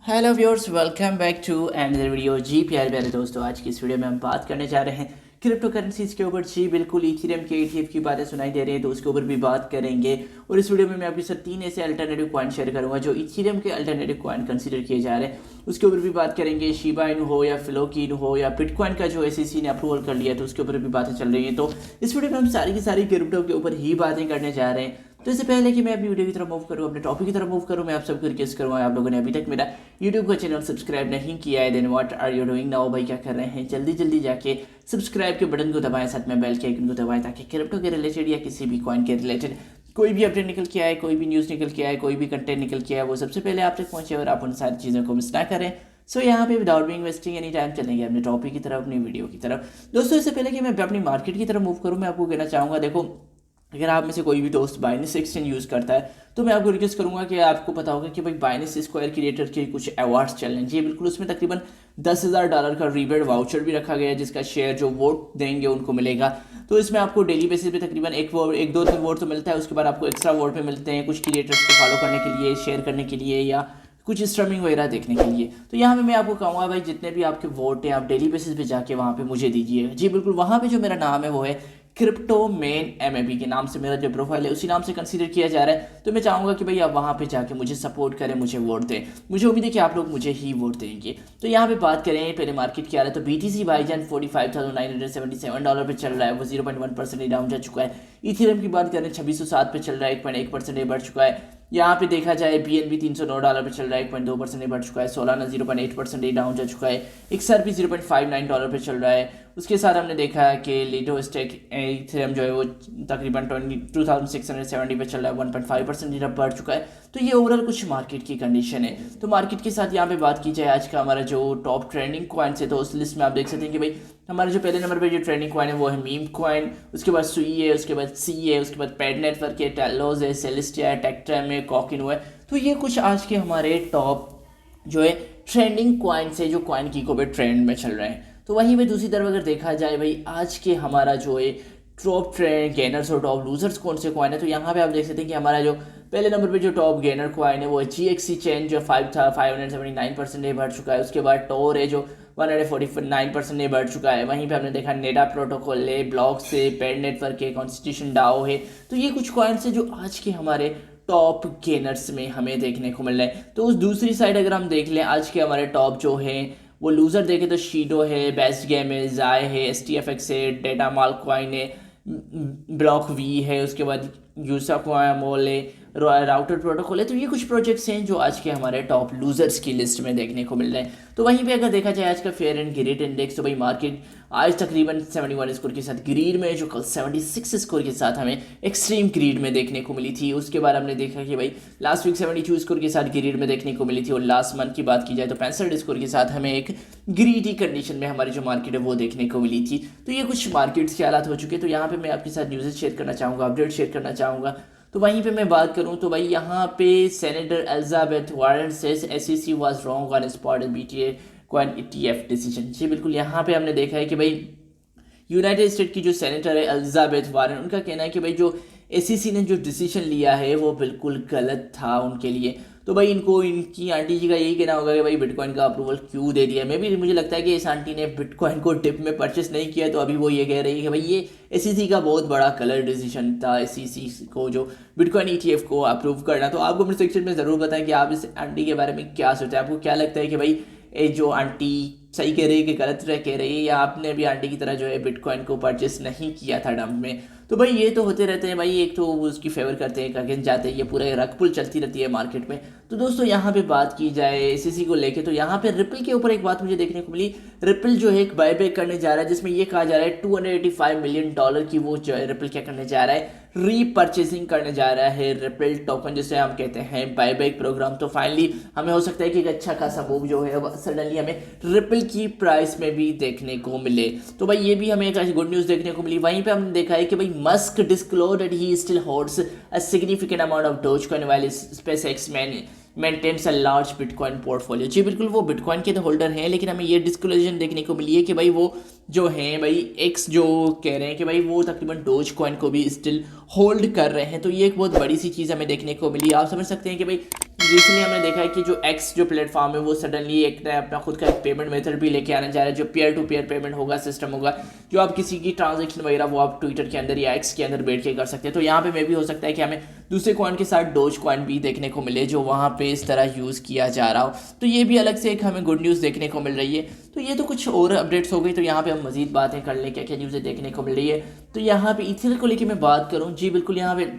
Hello viewers, welcome back to another video. जी प्यारे प्यारे दोस्तों, आज की इस वीडियो में हम बात करने जा रहे हैं क्रिप्टो करेंसीज के ऊपर। जी बिल्कुल, इथेरियम के ETF की बातें सुनाई दे रही है तो उसके ऊपर भी बात करेंगे। और इस वीडियो में मैं आपके साथ 3 ऐसे अल्टरनेटिव कॉइन शेयर करूंगा जो इथेरियम के अल्टरनेटिव कॉइन कंसीडर किए जा रहे हैं। उसके ऊपर भी बात करेंगे। शिबा इनू हो या फ्लोकी इनू हो या बिटकॉइन का जो SEC ने अप्रूवल कर लिया तो उसके ऊपर भी बातें चल रही हैं। तो इस वीडियो में हम सारी की सारी क्रिप्टो के ऊपर ही बातें करने जा रहे हैं। तो इससे पहले कि मैं अपनी वीडियो की तरफ मूव करूँ, अपने टॉपिक की तरफ मूव करूँ, मैं आप सबको रिक्वेस्ट करूँगा, आप लोगों ने अभी तक मेरा यूट्यूब का चैनल सब्सक्राइब नहीं किया है then what are you doing now. भाई क्या कर रहे हैं, जल्दी जल्दी जाके सब्सक्राइब के बटन को दबाएं, साथ में बेल के आइकन को दबाएं ताकि क्रिप्टो के रिलेटेड या किसी भी कॉइन के रिलेटेड कोई भी अपडेट निकल के आए, कोई भी न्यूज़ निकल के आए, कोई भी कंटेंट निकल के आए, वो सबसे पहले आप तक पहुंचे और आप उन सारी चीज़ों को मिस ना करें। सो यहाँ पे without being wasting any time चलेंगे अपने टॉपिक की तरफ, अपनी वीडियो की तरफ। दोस्तों इससे पहले कि मैं अपनी मार्केट की तरफ मूव करूँ, मैं आपको कहना चाहूँगा, देखो अगर आप में से कोई भी दोस्त बाइनेंस एक्सचेंज यूज़ करता है तो मैं आपको रिक्वेस्ट करूंगा कि आपको पता होगा कि भाई बाइनेंस स्क्वायर क्रिएटर के कुछ अवार्ड्स चल रहे हैं। जी बिल्कुल, उसमें तकरीबन $10,000 का रिबेट वाउचर भी रखा गया है जिसका शेयर जो वोट देंगे उनको मिलेगा। तो इसमें आपको डेली बेसिस पे तकरीबन एक दो तीन वोट तो मिलता है, उसके बाद आपको एक्स्ट्रा वोट पे मिलते हैं कुछ क्रिएटर्स को फॉलो करने के लिए, शेयर करने के लिए या कुछ स्ट्रीमिंग वगैरह देखने के लिए। तो यहाँ पे मैं आपको कहूँगा भाई जितने भी आपके वोट हैं आप डेली बेसिस पे जाके वहाँ पे मुझे दीजिए। जी बिल्कुल, वहाँ पे जो मेरा नाम है वो है क्रिप्टो मेन MAB के नाम से, मेरा जो प्रोफाइल है उसी नाम से कंसीडर किया जा रहा है। तो मैं चाहूँगा कि भाई आप वहाँ पे जाके मुझे सपोर्ट करें, मुझे वोट दें। मुझे उम्मीद है कि आप लोग मुझे ही वोट देंगे। तो यहाँ पे बात करें पहले मार्केट क्या रहा है, तो BTC भाईजान $45,977 पे चल रहा है, वो 0.1% डाउन जा चुका है। इथेरियम की बात करें 2607 पे चल रहा है, 1.1% बढ़ चुका है। यहाँ पे देखा जाए BNB $309 पे चल रहा है, 1.2% बढ़ चुका है। सोलाना 0.8% डाउन जा चुका है। XRP $0.59 पे चल रहा है। उसके साथ हमने देखा है कि लिडो स्टेक इथेरियम जो है वो तकरीबन 22,670 पे चल रहा है, 1.5% बढ़ चुका है। तो ये ओवरऑल कुछ मार्केट की कंडीशन है। तो मार्केट के साथ यहाँ पे बात की जाए आज का हमारा जो टॉप ट्रेंडिंग कॉइन्स है, तो उस लिस्ट में आप देख सकते हैं कि भाई हमारे जो पहले नंबर पे जो ट्रेंडिंग कॉइन है वो है मीम कॉइन, उसके बाद सुई है, उसके बाद सी है, उसके बाद पैड नेटवर्क है, टेलोज है, सेलेस्टिया है, टेक्ट्रम है, कॉकिनो है। तो ये कुछ आज के हमारे टॉप जो है ट्रेंडिंग कॉइन्स है जो कॉइन की को पे ट्रेंड में चल रहे हैं। तो वहीं पे दूसरी तरफ अगर देखा जाए भाई आज के हमारा जो है टॉप ट्रेंड गेनर्स और टॉप लूजर्स कौन से कॉइन है, तो यहाँ पे आप देख सकते हैं कि हमारा जो पहले नंबर पे जो टॉप गेनर कॉइन है वो है GXC चेन जो 579% बढ़ चुका है। उसके बाद टोर है जो 149% बढ़ चुका है। वहीं पे हमने देखा नेटा प्रोटोकॉल है, ब्लॉक से, पेड नेटवर्क है, कॉन्स्टिट्यूशन डाओ है। तो ये कुछ कॉइन्स है जो आज के हमारे टॉप गेनर्स में हमें देखने को मिल रहा है। तो उस दूसरी साइड अगर हम देख लें आज के हमारे टॉप जो है वो लूज़र देखे तो शीडो है, बेस्ट गेम है, जाय है, STFX है, डेटा माल कॉइन है, ब्लॉक वी है, उसके बाद यूसा मोल है, राउटर प्रोटोकॉल है। तो ये कुछ प्रोजेक्ट्स हैं जो आज के हमारे टॉप लूजर्स की लिस्ट में देखने को मिल रहे हैं। तो वहीं पे अगर देखा जाए आज का फेयर एंड ग्रेट इंडेक्स, तो भाई मार्केट आज तकरीबन 71 स्कोर के साथ ग्रीड में, जो कल 76 स्कोर के साथ हमें एक्सट्रीम ग्रीड में देखने को मिली थी। उसके बाद हमने देखा कि भाई लास्ट वीक 72 स्कोर के साथ ग्रीड में देखने को मिली थी, और लास्ट मंथ की बात की जाए तो 65 स्कोर के साथ हमें एक ग्रीडी कंडीशन में हमारी जो मार्केट है वो देखने को मिली थी। तो ये कुछ मार्केट्स के हालात हो चुके हैं। तो यहाँ पे मैं आपके साथ न्यूज़ शेयर करना चाहूँगा, अपडेट शेयर करना चाहूँगा। तो वहीं पे मैं बात करूं तो भाई यहाँ पे senator Elizabeth Warren says SEC was wrong on spot BTA coin ETF decision. जी बिल्कुल, यहाँ पे हमने देखा है कि भाई यूनाइटेड स्टेट की जो सेनेटर है एलिजाबेथ वारन, उनका कहना है कि भाई जो SEC ने जो डिसीजन लिया है वो बिल्कुल गलत था उनके लिए। तो भाई इनको इनकी आंटी जी का यही कहना होगा कि भाई बिटकॉइन का अप्रूवल क्यों दे दिया। मुझे लगता है कि इस आंटी ने बिटकॉइन को डिप में परचेस नहीं किया, तो अभी वो ये कह रही है कि भाई ये SEC का बहुत बड़ा कलर डिसीजन था, SEC को जो बिटकॉइन ETF को अप्रूव करना। तो आपको अपने सेक्शन में ज़रूर बताएं कि आप इस आंटी के बारे में क्या सोचते हैं। आपको क्या लगता है कि भाई ये जो आंटी सही कह रही है कि गलत कह रही है, या आपने भी आंटी की तरह जो है बिटकॉइन को परचेस नहीं किया था डंप में। तो भाई ये तो होते रहते हैं भाई, एक तो उसकी फेवर करते हैं, एक अगेंस्ट जाते हैं, ये पूरे रग पुल चलती रहती है मार्केट में। तो दोस्तों यहाँ पे बात की जाए SEC को लेके, तो यहाँ पे रिपल के ऊपर एक बात मुझे देखने को मिली। रिपल जो है एक बायबैक करने जा रहा है जिसमें ये कहा जा रहा है $285 मिलियन की वो जो है रिपल क्या करने जा रहा है, रीपर्चेसिंग करने जा रहा है रिपल टोकन जिसे हम कहते हैं बायबैक प्रोग्राम। तो फाइनली हमें हो सकता है कि एक अच्छा खासा मूव जो है सडनली हमें रिपल की प्राइस में भी देखने को मिले। तो भाई ये भी हमें एक गुड न्यूज़ देखने को मिली। वहीं पे हमने देखा है कि भाई Musk disclose that he still holds a significant amount of Dogecoin while SpaceX maintains a large bitcoin portfolio. जी बिल्कुल, वो बिटकॉइन के तो होल्डर हैं, लेकिन हमें ये डिस्क्लोजन देखने को मिली है कि भाई वो जो हैं भाई एक्स जो कह रहे हैं कि भाई वो तकरीबन डोज कॉइन को भी स्टिल होल्ड कर रहे हैं। तो ये एक बहुत बड़ी सी चीज़ हमें देखने को मिली। आप समझ सकते हैं कि भाई रिसेंटली हमने देखा है कि जो एक्स जो प्लेटफॉर्म है वो सडनली एक नया अपना खुद का एक पेमेंट मेथड भी लेके आने जा रहा है, जो पीयर टू पीयर पेमेंट होगा, सिस्टम होगा, जो आप किसी की ट्रांजेक्शन वगैरह वो आप ट्विटर के अंदर या एक्स के अंदर बैठ के कर सकते हैं। तो यहाँ पे मे भी हो सकता है कि हमें दूसरे कॉइन के साथ डोज कॉइन भी देखने को मिले जो वहाँ पे इस तरह यूज़ किया जा रहा हो। तो ये भी अलग से एक हमें गुड न्यूज़ देखने को मिल रही है। तो ये तो कुछ और अपडेट्स हो गई। तो यहाँ पे हम मजीद बातें कर लें क्या क्या न्यूज़ें देखने को मिल रही है। तो यहाँ पे इथेरियम को लेकर मैं बात करूँ, जी बिल्कुल, यहाँ पे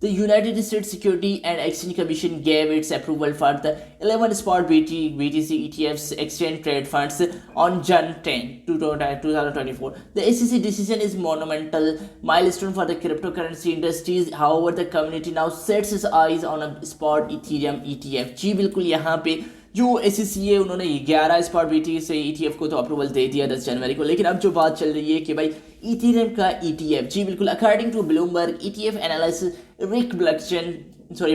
The United States Security and Exchange Commission gave its approval for the 11 spot BTC ETFs exchange trade funds on Jan 10, 2024. The SEC decision is monumental milestone for the cryptocurrency industries. However, the community now sets its eyes on a spot Ethereum ETF. जी बिल्कुल, यहाँ पे जो SEC है उन्होंने 11 spot BTC से ETF को तो अप्रूवल दे दिया 10 जनवरी को, लेकिन अब जो बात चल रही है कि भाई इथेरियम का ETF, जी बिल्कुल, according to Bloomberg ETF analysis Rick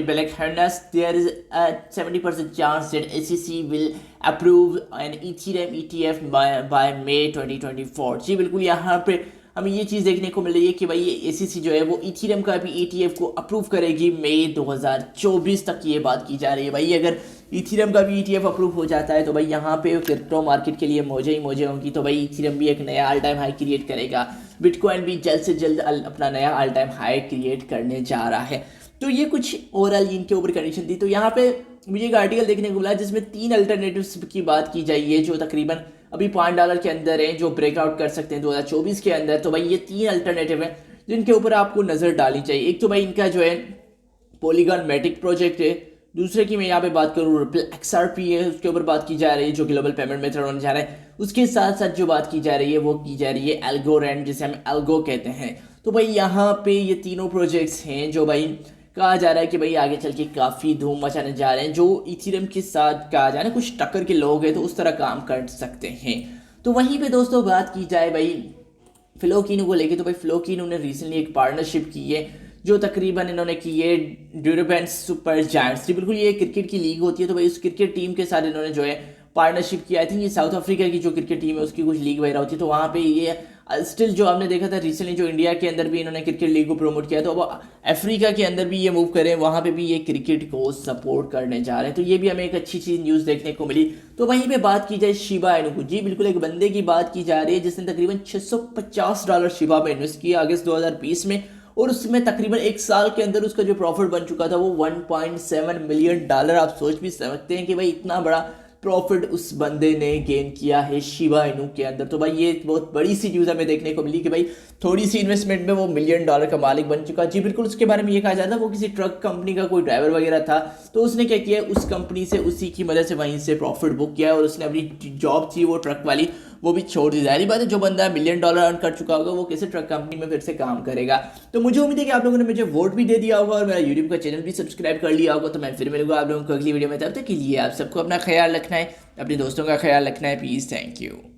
Blackhernus, there is a 70% chance that SEC will approve an Ethereum ETF by May 2024। जी बिल्कुल, यहाँ पे हमें ये चीज़ देखने को मिल रही है कि भाई ये SEC जो है वो इथेरियम का भी ETF को अप्रूव करेगी मई 2024 तक। ये बात की जा रही है भाई, अगर इथेरियम का भी ETF अप्रूव हो जाता है तो भाई यहाँ पे क्रिप्टो मार्केट के लिए मौजे ही मौजे होंगी। तो भाई इथेरियम भी एक नया ऑल टाइम हाई क्रिएट करेगा, बिटकॉइन भी जल्द से जल्द अपना नया ऑल टाइम हाई क्रिएट करने जा रहा है। तो ये कुछ ओवरऑल इनके ऊपर कंडीशन थी। तो यहाँ पे मुझे एक आर्टिकल देखने को मिला जिसमें 3 अल्टरनेटिव्स की बात की जाई है जो तकरीबन अभी $5 के अंदर है, जो ब्रेकआउट कर सकते हैं 2024 के अंदर। तो भाई ये 3 अल्टरनेटिव हैं जिनके ऊपर आपको नज़र डालनी चाहिए। एक तो भाई इनका जो है पॉलीगॉन मैटिक प्रोजेक्ट है, दूसरे की मैं यहाँ पे बात करूँ रिपल XRP है, उसके ऊपर बात की जा रही है जो ग्लोबल पेमेंट मेथड होने जा रहा है। उसके साथ साथ जो बात की जा रही है वो की जा रही है एल्गोरैंड, जिसे हम एल्गो कहते हैं। तो भाई यहाँ पे ये तीनों प्रोजेक्ट्स हैं जो भाई कहा जा रहा है कि भाई आगे चल के काफ़ी धूम मचाने जा रहे हैं, जो इथेरियम के साथ कहा जा रहा है कुछ टक्कर के लोग हैं तो उस तरह काम कर सकते हैं। तो वहीं पे दोस्तों बात की जाए भाई फ्लोकिनो को लेके, तो भाई फ्लोकिनो ने रिसेंटली एक पार्टनरशिप की है जो तकरीबन इन्होंने की है ड्यूरेबेंस सुपर जायंट्स। बिल्कुल, ये क्रिकेट की लीग होती है। तो भाई उस क्रिकेट टीम के साथ इन्होंने जो है पार्टनरशिप किया। आई थिंक ये साउथ अफ्रीका की जो क्रिकेट टीम है उसकी कुछ लीग वगैरह होती है। तो वहाँ पे ये स्टिल जो आपने देखा था रिसेंटली जो इंडिया के अंदर भी इन्होंने क्रिकेट लीग को प्रमोट किया, तो अब अफ्रीका के अंदर भी ये मूव करें, वहाँ पे भी ये क्रिकेट को सपोर्ट करने जा रहे हैं। तो ये भी हमें एक अच्छी चीज़ न्यूज़ देखने को मिली। तो वहीं पे बात की जाए शिबा इनु को, जी बिल्कुल, एक बंदे की बात की जा रही है जिसने तकरीबन $650 शिबा में इन्वेस्ट किया अगस्त 2020 में, और उसमें तकरीबन 1 साल के अंदर उसका जो प्रॉफिट बन चुका था वो $1.7 मिलियन। आप सोच भी सकते हैं कि भाई इतना बड़ा प्रॉफिट उस बंदे ने गेन किया है शिबा इनु के अंदर। तो भाई ये बहुत बड़ी सी न्यूज़ हमें देखने को मिली कि भाई थोड़ी सी इन्वेस्टमेंट में वो $1 मिलियन का मालिक बन चुका। जी बिल्कुल, उसके बारे में ये कहा जाता है वो किसी ट्रक कंपनी का कोई ड्राइवर वगैरह था, तो उसने क्या किया, उस कंपनी से उसी की मदद से वहीं से प्रॉफिट बुक किया और उसने अपनी जॉब थी वो ट्रक वाली वो भी छोड़ दी। जाहिर बात है जो बंदा $1 मिलियन अर्न कर चुका होगा वो किसी ट्रक कंपनी में फिर से काम करेगा। तो मुझे उम्मीद है कि आप लोगों ने मुझे वोट भी दे दिया होगा और मेरा यूट्यूब का चैनल भी सब्सक्राइब कर लिया होगा। तो मैं फिर मिलूंगा आप लोगों को अगली वीडियो में, तब तक के लिए आप सबको अपना ख्याल रखना है, अपने दोस्तों का ख्याल रखना है। Please, thank you.